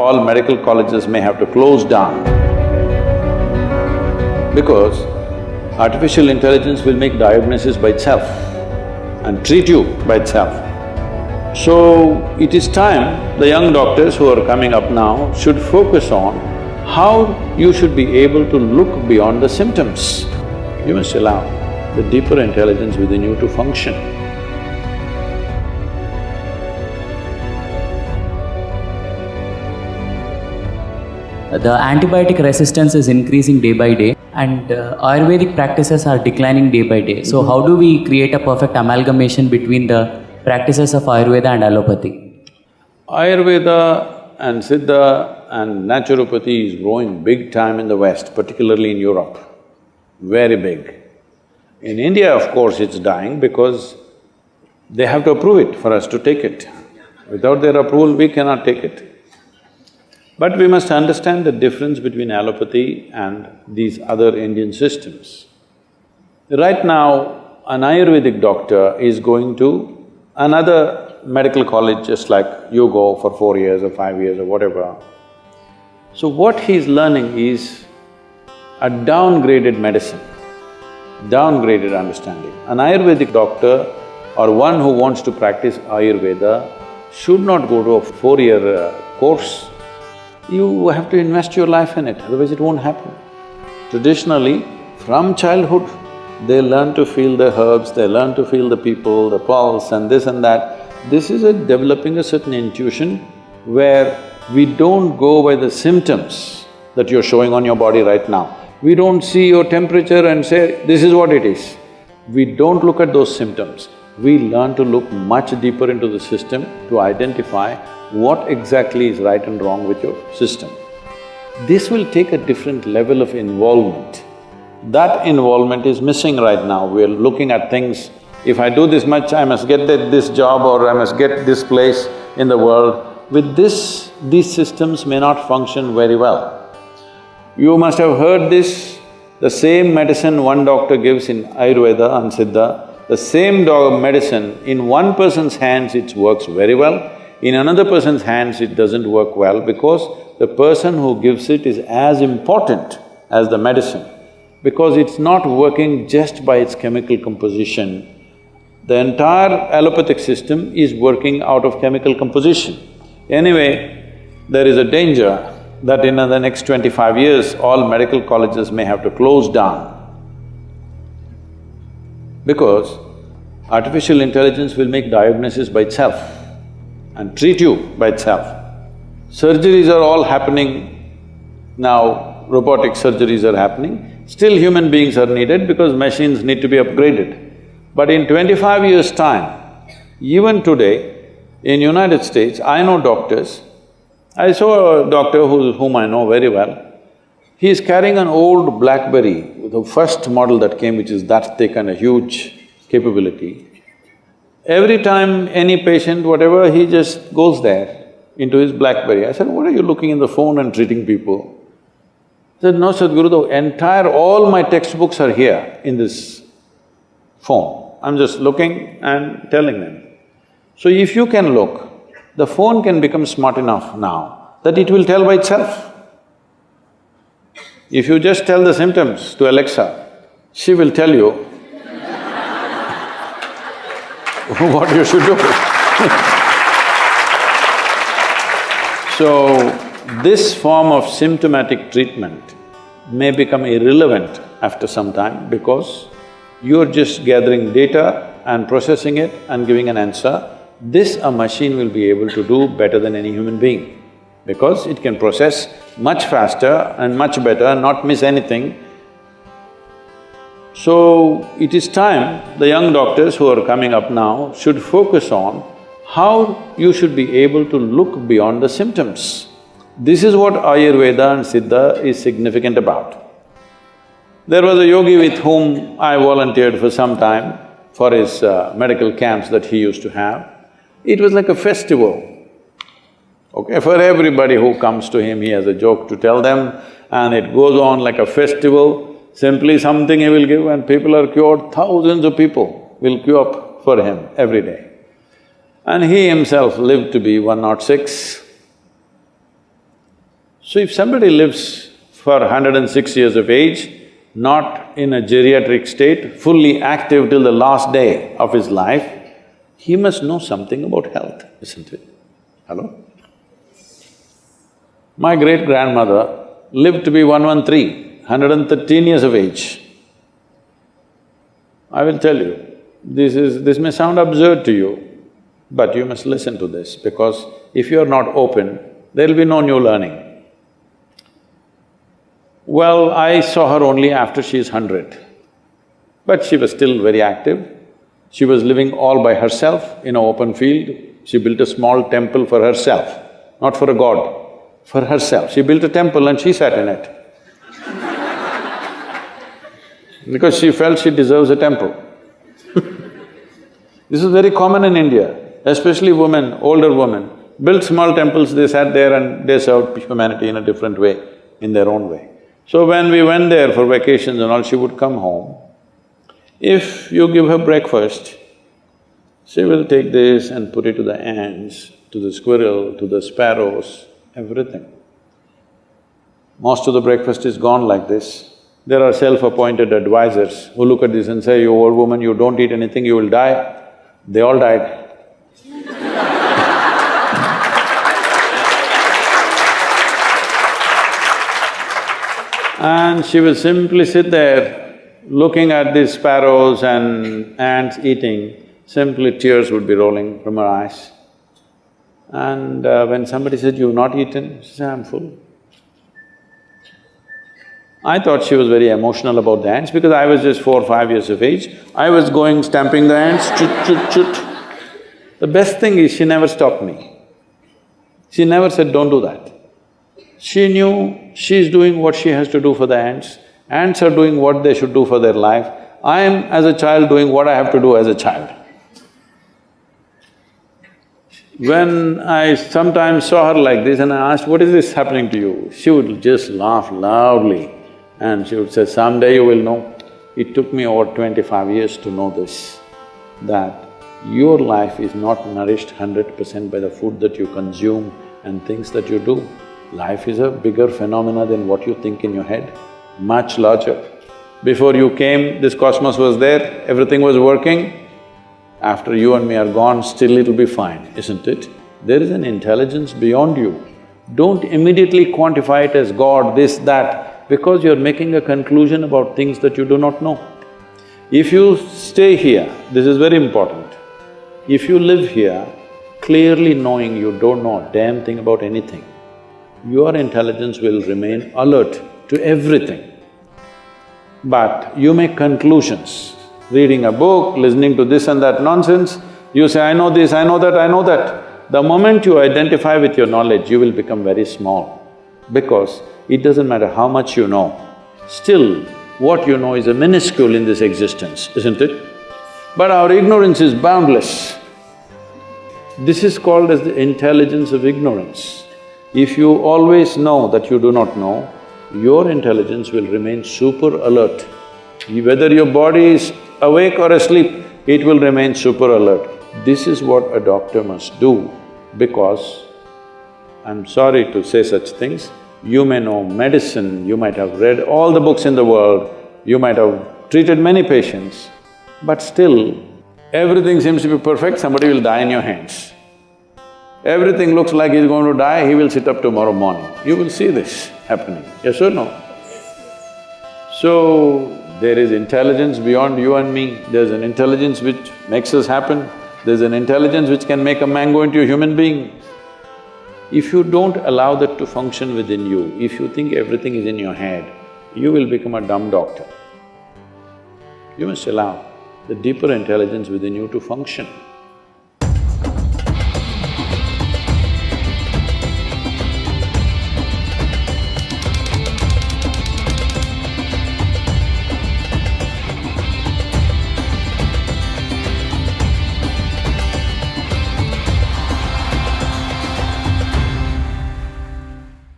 all medical colleges may have to close down because artificial intelligence will make diagnosis by itself and treat you by itself. So, it is time the young doctors who are coming up now should focus on how you should be able to look beyond the symptoms. You must allow the deeper intelligence within you to function. The antibiotic resistance is increasing day by day and Ayurvedic practices are declining day by day. So how do we create a perfect amalgamation between the practices of Ayurveda and Allopathy? Ayurveda and Siddha and naturopathy is growing big time in the West, particularly in Europe, very big. In India, of course, it's dying because they have to approve it for us to take it. Without their approval, we cannot take it. But we must understand the difference between allopathy and these other Indian systems. Right now, an Ayurvedic doctor is going to another medical college just like you go for 4 years or 5 years or whatever. So what he's learning is a downgraded medicine, downgraded understanding. An Ayurvedic doctor or one who wants to practice Ayurveda should not go to a 4-year course. You have to invest your life in it, otherwise it won't happen. Traditionally, from childhood, they learn to feel the herbs, they learn to feel the people, the pulse and this and that. This is developing a certain intuition where we don't go by the symptoms that you're showing on your body right now. We don't see your temperature and say, this is what it is. We don't look at those symptoms. We learn to look much deeper into the system to identify what exactly is right and wrong with your system. This will take a different level of involvement. That involvement is missing right now. We're looking at things, if I do this much, I must get this job or I must get this place in the world. With this, these systems may not function very well. You must have heard this, the same medicine one doctor gives in Ayurveda and Siddha, the same medicine, in one person's hands it works very well, in another person's hands it doesn't work well because the person who gives it is as important as the medicine, because it's not working just by its chemical composition. The entire allopathic system is working out of chemical composition. Anyway, there is a danger that in the next 25 years, all medical colleges may have to close down because artificial intelligence will make diagnosis by itself and treat you by itself. Surgeries are all happening now, robotic surgeries are happening. Still human beings are needed because machines need to be upgraded. But in 25 years' time, even today, in United States, I know doctors. I saw a doctor whom I know very well. He is carrying an old BlackBerry, the first model that came, which is that thick and a huge capability. Every time any patient, whatever, he just goes there into his BlackBerry. I said, what are you looking in the phone and treating people? He said, no, Sadhguru, all my textbooks are here in this phone. I'm just looking and telling them. So if you can look, the phone can become smart enough now that it will tell by itself. If you just tell the symptoms to Alexa, she will tell you what you should do. So, this form of symptomatic treatment may become irrelevant after some time because you're just gathering data and processing it and giving an answer. This a machine will be able to do better than any human being because it can process much faster and much better and not miss anything. So, it is time the young doctors who are coming up now should focus on how you should be able to look beyond the symptoms. This is what Ayurveda and Siddha is significant about. There was a yogi with whom I volunteered for some time for his medical camps that he used to have. It was like a festival. Okay, for everybody who comes to him, he has a joke to tell them and it goes on like a festival. Simply something he will give and people are cured, thousands of people will queue up for him every day. And he himself lived to be 106. So if somebody lives for 106 years of age, not in a geriatric state, fully active till the last day of his life, he must know something about health, isn't it? Hello? My great-grandmother lived to be 113, 113 years of age. I will tell you, this may sound absurd to you, but you must listen to this, because if you are not open, there'll be no new learning. Well, I saw her only after she's 100, but she was still very active. She was living all by herself in an open field. She built a small temple for herself, not for a god, for herself. She built a temple and she sat in it because she felt she deserves a temple. This is very common in India, especially women, older women, built small temples, they sat there and they served humanity in a different way, in their own way. So when we went there for vacations and all, she would come home. If you give her breakfast, she will take this and put it to the ants, to the squirrel, to the sparrows, everything. Most of the breakfast is gone like this. There are self-appointed advisors who look at this and say, "You old woman, you don't eat anything, you will die." They all died. And she will simply sit there looking at these sparrows and ants eating, simply tears would be rolling from her eyes. And when somebody said, "You've not eaten?" She said, "I'm full." I thought she was very emotional about the ants because I was just 4 or 5 years of age. I was going stamping the ants, chut, chut, chut. The best thing is she never stopped me. She never said, "Don't do that." She knew she's doing what she has to do for the ants are doing what they should do for their life. I am, as a child, doing what I have to do as a child. When I sometimes saw her like this and I asked, "What is this happening to you?" She would just laugh loudly and she would say, "Someday you will know." It took me over 25 years to know this, that your life is not nourished 100% by the food that you consume and things that you do. Life is a bigger phenomena than what you think in your head, much larger. Before you came, this cosmos was there, everything was working. After you and me are gone, still it'll be fine, isn't it? There is an intelligence beyond you. Don't immediately quantify it as God, this, that, because you're making a conclusion about things that you do not know. If you stay here, this is very important, if you live here clearly knowing you don't know a damn thing about anything, your intelligence will remain alert to everything. But you make conclusions, reading a book, listening to this and that nonsense, you say, "I know this, I know that, I know that." The moment you identify with your knowledge, you will become very small, because it doesn't matter how much you know, still what you know is a minuscule in this existence, isn't it? But our ignorance is boundless. This is called as the intelligence of ignorance. If you always know that you do not know, your intelligence will remain super alert. Whether your body is awake or asleep, it will remain super alert. This is what a doctor must do, because I'm sorry to say such things, you may know medicine, you might have read all the books in the world, you might have treated many patients, but still, everything seems to be perfect, somebody will die in your hands. Everything looks like he's going to die, he will sit up tomorrow morning. You will see this happening, yes or no? So, there is intelligence beyond you and me, there's an intelligence which makes us happen, there's an intelligence which can make a mango into a human being. If you don't allow that to function within you, if you think everything is in your head, you will become a dumb doctor. You must allow the deeper intelligence within you to function.